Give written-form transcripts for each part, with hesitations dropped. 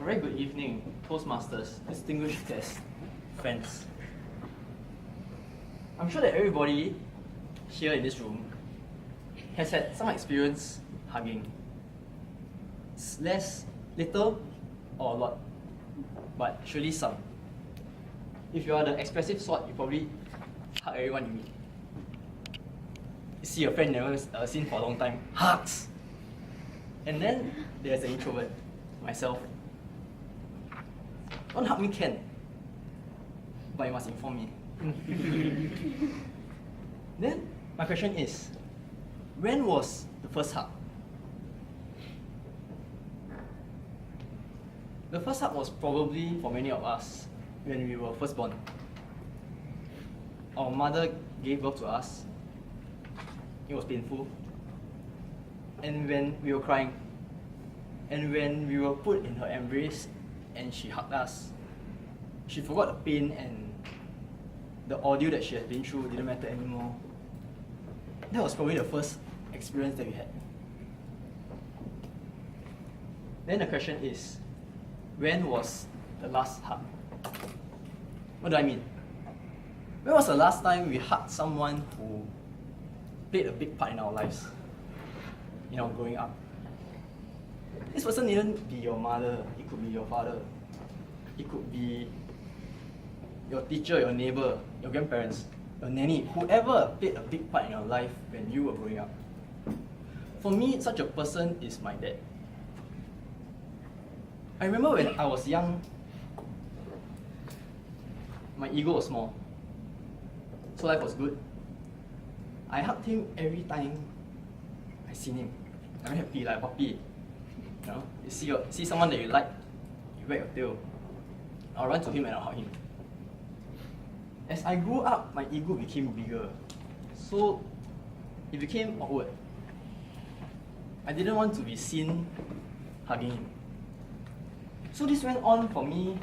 very good evening, Toastmasters, distinguished guests, friends. I'm sure that everybody here in this room has had some experience hugging. It's little or a lot, but surely some. If you are the expressive sort, you probably hug everyone you meet. You see a friend never seen for a long time, hugs. And then there's an introvert, myself. Don't hug me can, but you must inform me. Then my question is, when was the first hug? The first hug was probably, for many of us, when we were first born. Our mother gave birth to us. It was painful. And when we were crying, and when we were put in her embrace and she hugged us, she forgot the pain and the ordeal that she had been through didn't matter anymore. That was probably the first experience that we had. Then the question is, when was the last hug? What do I mean? When was the last time we hugged someone who played a big part in our lives, in our growing up? This person needn't be your mother, it could be your father, it could be your teacher, your neighbor, your grandparents, your nanny, whoever played a big part in your life when you were growing up. For me, such a person is my dad. I remember when I was young, my ego was small, so life was good. I hugged him every time I seen him. I'm happy, like a puppy. You know, you see someone that you like, you wag your tail. I'll run to him and I'll hug him. As I grew up, my ego became bigger, so it became awkward. I didn't want to be seen hugging him. So this went on for me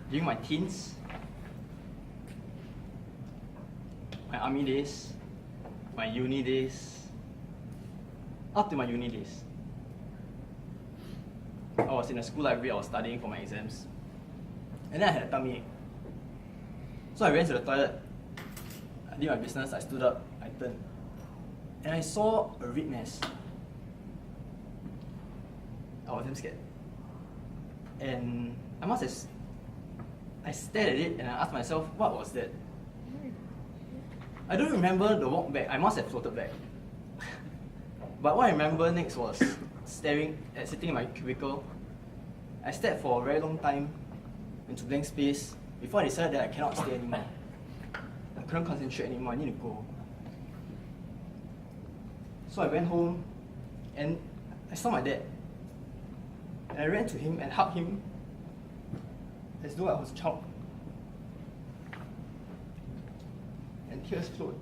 during my teens, my army days, my uni days, up to my uni days. I was in a school library, I was studying for my exams, and then I had a tummy ache. So I ran to the toilet, I did my business, I stood up, I turned, and I saw a red mess. I was damn scared. And I stared at it and I asked myself, what was that? I don't remember the walk back, I must have floated back. But what I remember next was sitting in my cubicle. I stared for a very long time into blank space before I decided that I cannot stay anymore. I couldn't concentrate anymore, I need to go. So I went home and I saw my dad. And I ran to him and hugged him as though I was a child. And tears flowed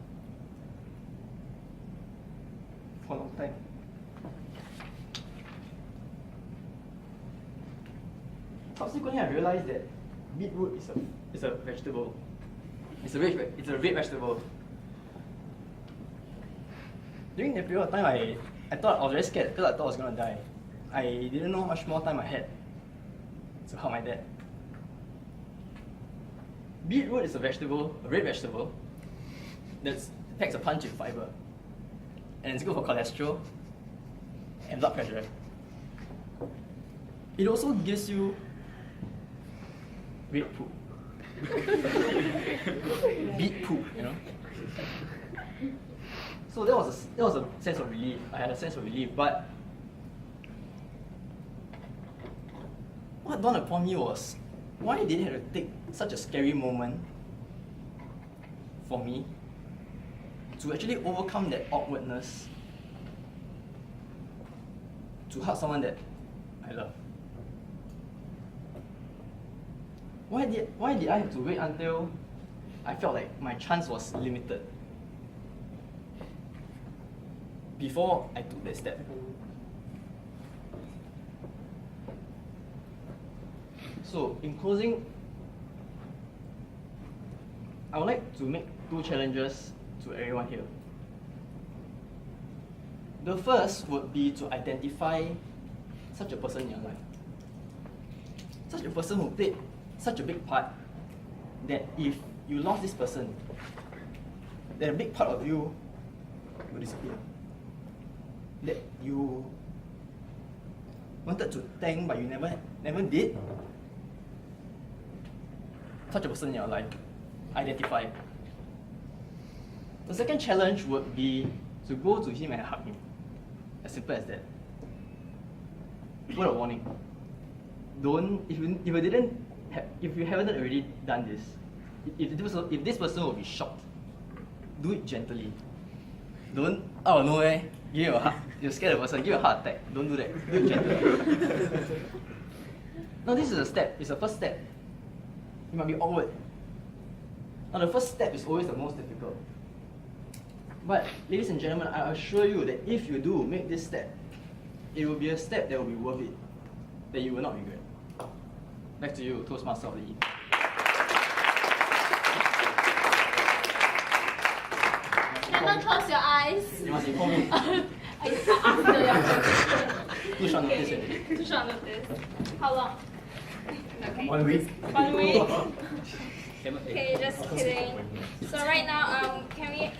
for a long time. Subsequently, I realized that beetroot is a vegetable. It's a red vegetable. During that period of time, I thought I was very scared because I thought I was gonna die. I didn't know how much more time I had to hug my dad. Beetroot is a vegetable, a red vegetable, that packs a punch with fiber. And it's good for cholesterol and blood pressure. It also gives you red poop. Beet poop, you know? So that was a sense of relief. I had a sense of relief, but what dawned upon me was, why did it have to take such a scary moment for me to actually overcome that awkwardness to hug someone that I love? Why did I have to wait until I felt like my chance was limited before I took that step? So, in closing, I would like to make 2 challenges to everyone here. The first would be to identify such a person in your life. such a person who played such a big part that if you lost this person, then a big part of you will disappear. That you wanted to thank but you never did. Such a person in your life. Identify. The second challenge would be to go to him and hug him. As simple as that. Word of warning. Don't if you haven't already done this, if this person will be shocked, do it gently. Don't out of nowhere give him a hug. You're scared of the person, give him a heart attack. Don't do that. Do it gently. No, this is a step. It's the first step. It might be awkward. Now the first step is always the most difficult. But ladies and gentlemen, I assure you that if you do make this step, it will be a step that will be worth it, that you will not regret. Back to you, Toastmaster of the Evening. Never close your eyes. You must inform me. After your Too short notice already. Too short notice. How long? Okay. 1 week. 1 week. Okay, just kidding. So right now, can I